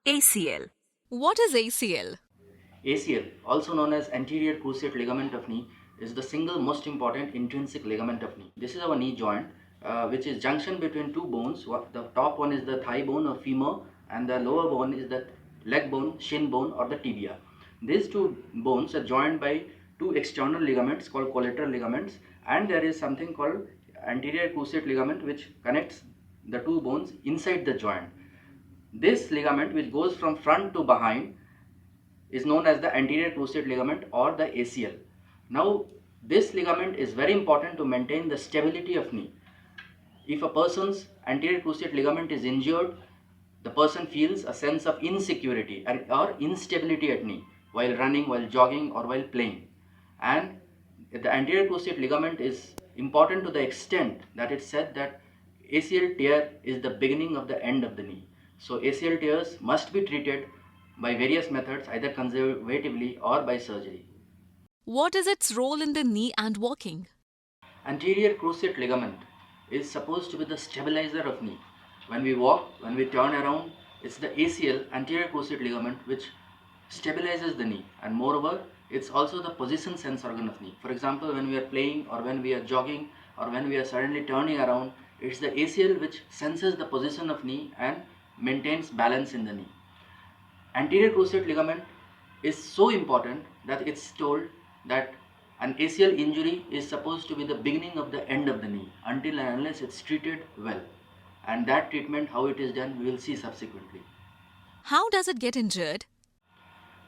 ACL. What is ACL? ACL, also known as anterior cruciate ligament of knee, is the single most important intrinsic ligament of knee. This is our knee joint, which is junction between two bones. The top one is the thigh bone or femur, and the lower bone is the leg bone, shin bone, or the tibia. These two bones are joined by two external ligaments called collateral ligaments, and there is something called anterior cruciate ligament which connects the two bones inside the joint. This ligament, which goes from front to behind, is known as the anterior cruciate ligament or the ACL. Now, this ligament is very important to maintain the stability of knee. If a person's anterior cruciate ligament is injured, the person feels a sense of insecurity or instability at knee while running, while jogging, or while playing. And the anterior cruciate ligament is important to the extent that it's said that ACL tear is the beginning of the end of the knee. So ACL tears must be treated by various methods, either conservatively or by surgery. What is its role in the knee and walking? Anterior cruciate ligament is supposed to be the stabilizer of knee. When we walk, when we turn around, it's the ACL, anterior cruciate ligament, which stabilizes the knee, and moreover, it's also the position sense organ of knee. For example, when we are playing or when we are jogging or when we are suddenly turning around, it's the ACL which senses the position of knee and maintains balance in the knee. Anterior cruciate ligament is so important that it's told that an ACL injury is supposed to be the beginning of the end of the knee until and unless it's treated well. And that treatment, how it is done, we will see subsequently. How does it get injured?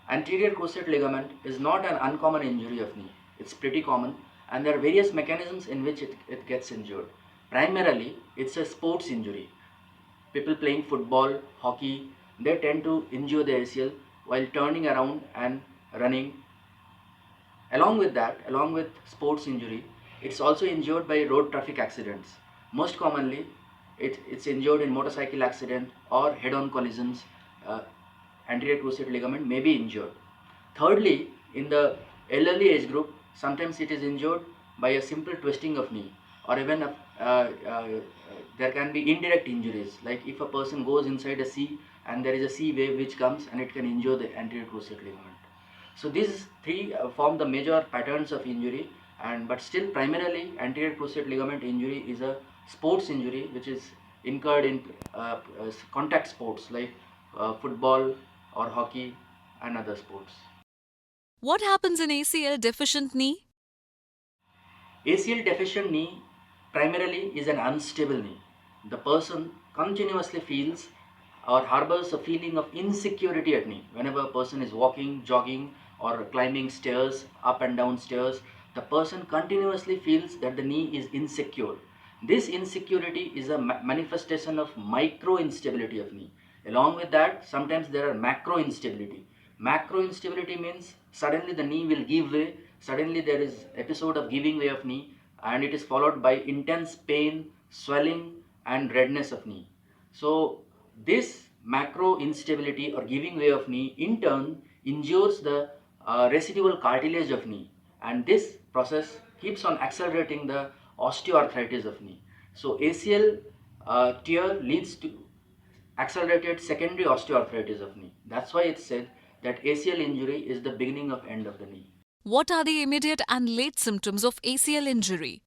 Anterior cruciate ligament is not an uncommon injury of knee. It's pretty common, and there are various mechanisms in which it gets injured. Primarily, it's a sports injury. People playing football, hockey, they tend to injure the ACL while turning around and running. Along with that, along with sports injury, it's also injured by road traffic accidents. Most commonly, it's injured in motorcycle accident or head-on collisions. Uh, Anterior cruciate ligament may be injured. Thirdly, in the elderly age group, sometimes it is injured by a simple twisting of knee, or even there can be indirect injuries, like if a person goes inside a sea and there is a sea wave which comes and it can injure the anterior cruciate ligament. So these three form the major patterns of injury, and but still primarily anterior cruciate ligament injury is a sports injury which is incurred in contact sports like football or hockey and other sports. What happens in ACL deficient knee? ACL deficient knee primarily is an unstable knee. The person continuously feels or harbors a feeling of insecurity at knee. Whenever a person is walking, jogging, or climbing stairs, up and down stairs, the person continuously feels that the knee is insecure. This insecurity is a manifestation of micro instability of knee. Along with that, sometimes there are macro instability. Macro instability means suddenly the knee will give way, suddenly there is episode of giving way of knee, and it is followed by intense pain, swelling, and redness of knee. So this macro instability or giving way of knee in turn injures the residual cartilage of knee, and this process keeps on accelerating the osteoarthritis of knee. So ACL tear leads to accelerated secondary osteoarthritis of knee. That's why it's said that ACL injury is the beginning of end of the knee. What are the immediate and late symptoms of ACL injury?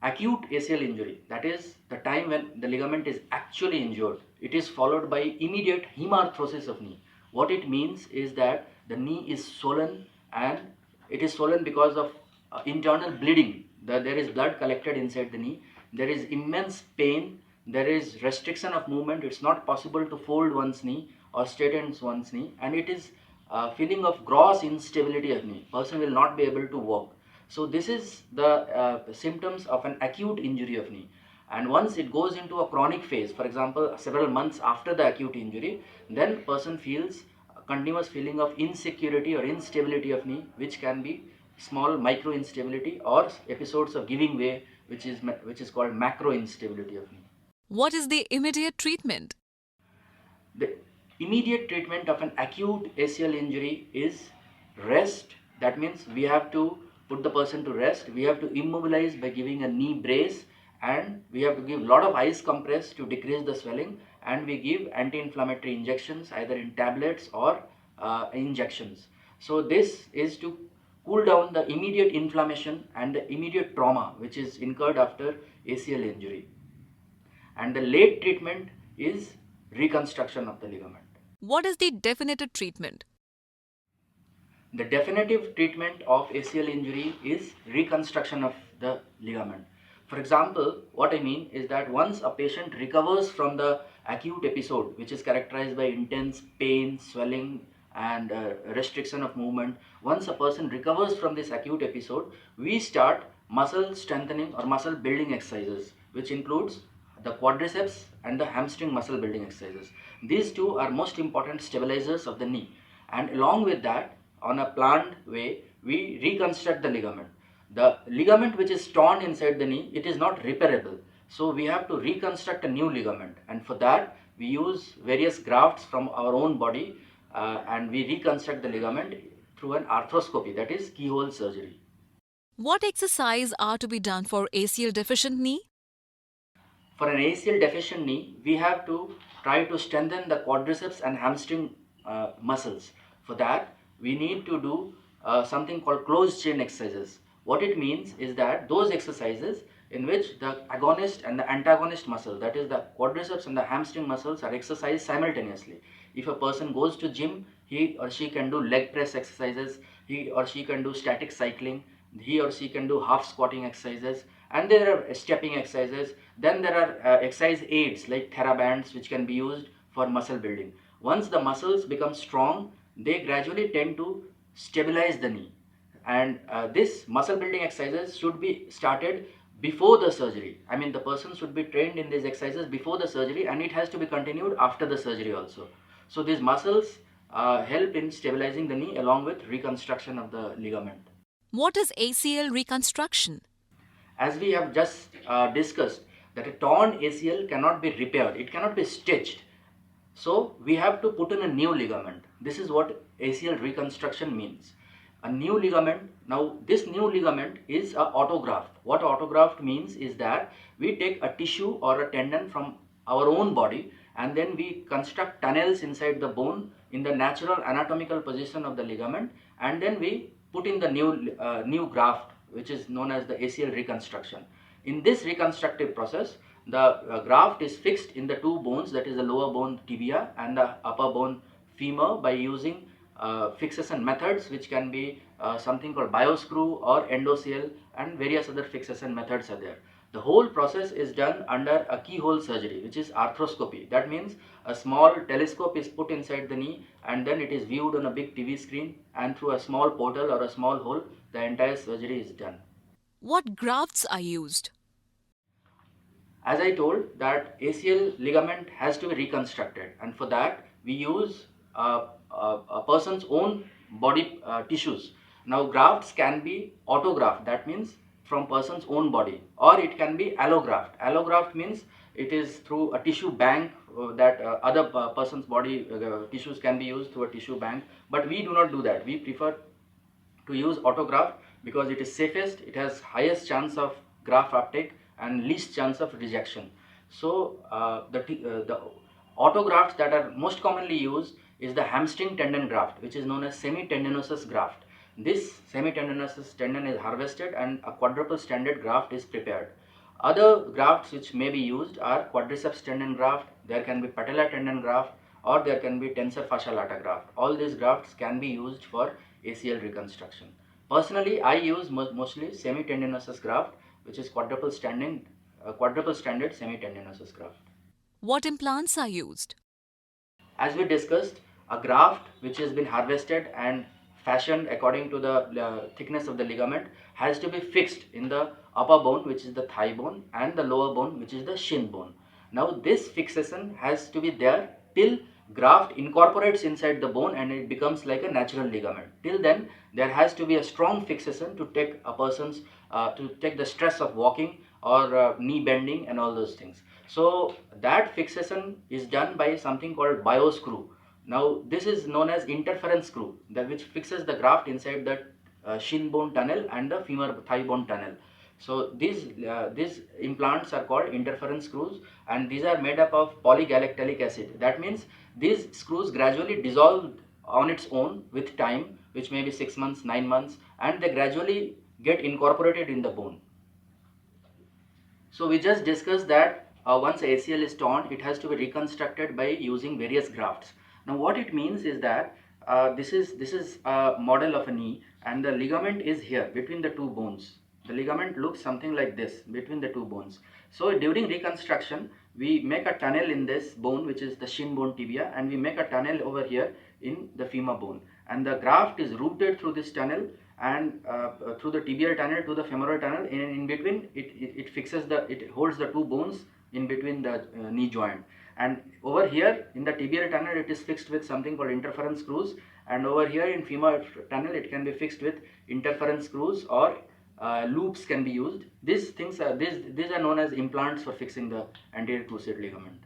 Acute ACL injury, that is the time when the ligament is actually injured, it is followed by immediate hemarthrosis of knee. What it means is that the knee is swollen, and it is swollen because of internal bleeding. There is blood collected inside the knee, there is immense pain, there is restriction of movement, it's not possible to fold one's knee or straighten one's knee, and it is a feeling of gross instability of knee. Person will not be able to walk. So this is the symptoms of an acute injury of knee. And once it goes into a chronic phase, for example, several months after the acute injury, then person feels a continuous feeling of insecurity or instability of knee, which can be small micro instability or episodes of giving way, which is called macro instability of knee. What is the immediate treatment? The immediate treatment of an acute ACL injury is rest. That means we have to put the person to rest. We have to immobilize by giving a knee brace, and we have to give a lot of ice compress to decrease the swelling, and we give anti-inflammatory injections either in tablets or injections. So this is to cool down the immediate inflammation and the immediate trauma which is incurred after ACL injury. And the late treatment is reconstruction of the ligament. What is the definitive treatment? The definitive treatment of ACL injury is reconstruction of the ligament. For example, what I mean is that once a patient recovers from the acute episode, which is characterized by intense pain, swelling, and restriction of movement, once a person recovers from this acute episode, we start muscle strengthening or muscle building exercises, which includes the quadriceps and the hamstring muscle building exercises. These two are most important stabilizers of the knee, and along with that, on a planned way, we reconstruct the ligament. The ligament which is torn inside the knee, it is not repairable. So we have to reconstruct a new ligament, and for that we use various grafts from our own body, and we reconstruct the ligament through an arthroscopy, that is keyhole surgery. What exercise are to be done for ACL deficient knee? For an ACL deficient knee, we have to try to strengthen the quadriceps and hamstring muscles. For that, we need to do something called closed chain exercises. What it means is that those exercises in which the agonist and the antagonist muscle, that is the quadriceps and the hamstring muscles, are exercised simultaneously. If a person goes to gym, he or she can do leg press exercises, he or she can do static cycling, he or she can do half squatting exercises, and there are stepping exercises. Then there are exercise aids like therabands which can be used for muscle building. Once the muscles become strong, they gradually tend to stabilize the knee, and this muscle building exercises should be started before the surgery. I mean, the person should be trained in these exercises before the surgery, and it has to be continued after the surgery also. So these muscles help in stabilizing the knee along with reconstruction of the ligament. What is ACL reconstruction? As we have just discussed, that a torn ACL cannot be repaired, it cannot be stitched. So we have to put in a new ligament. This is what ACL reconstruction means. A new ligament. Now this new ligament is a autograft. What autograft means is that we take a tissue or a tendon from our own body, and then we construct tunnels inside the bone in the natural anatomical position of the ligament, and then we put in the new graft, which is known as the ACL reconstruction. In this reconstructive process, the graft is fixed in the two bones, that is the lower bone tibia and the upper bone femur, by using fixation methods which can be something called bioscrew or endocele, and various other fixation methods are there. The whole process is done under a keyhole surgery, which is arthroscopy. That means a small telescope is put inside the knee, and then it is viewed on a big TV screen, and through a small portal or a small hole, the entire surgery is done. What grafts are used? As I told, that ACL ligament has to be reconstructed, and for that we use a person's own body tissues. Now grafts can be autograft, that means from person's own body, or it can be allograft. Allograft means it is through a tissue bank, that other person's body tissues can be used through a tissue bank, but we do not do that. We prefer to use autograft because it is safest, it has highest chance of graft uptake and least chance of rejection. So the autografts that are most commonly used is the hamstring tendon graft, which is known as semitendinosus graft. This semitendinosus tendon is harvested and a quadruple stranded graft is prepared. Other grafts which may be used are quadriceps tendon graft, there can be patellar tendon graft, or there can be tensor fascia lata graft. All these grafts can be used for ACL reconstruction. Personally, I use mostly semitendinosus graft, which is quadruple stranded semitendinosus graft. What implants are used? As we discussed, a graft which has been harvested and fashioned according to the thickness of the ligament has to be fixed in the upper bone, which is the thigh bone, and the lower bone, which is the shin bone. Now this fixation has to be there till graft incorporates inside the bone and it becomes like a natural ligament. Till then, there has to be a strong fixation to take a person's to take the stress of walking or knee bending and all those things. So that fixation is done by something called bioscrew. Now this is known as interference screw, that which fixes the graft inside the shin bone tunnel and the femur thigh bone tunnel. So these implants are called interference screws, and these are made up of polygalactalic acid. That means these screws gradually dissolve on its own with time, which may be 6 months, 9 months, and they gradually get incorporated in the bone. So we just discussed that once ACL is torn, it has to be reconstructed by using various grafts. Now what it means is that this is a model of a knee, and the ligament is here between the two bones. The ligament looks something like this between the two bones. So during reconstruction, we make a tunnel in this bone, which is the shin bone tibia, and we make a tunnel over here in the femur bone, and the graft is routed through this tunnel and through the tibial tunnel to the femoral tunnel. In between, it holds the two bones in between the knee joint, and over here in the tibial tunnel it is fixed with something called interference screws, and over here in femur tunnel it can be fixed with interference screws, or loops can be used. These are known as implants for fixing the anterior cruciate ligament.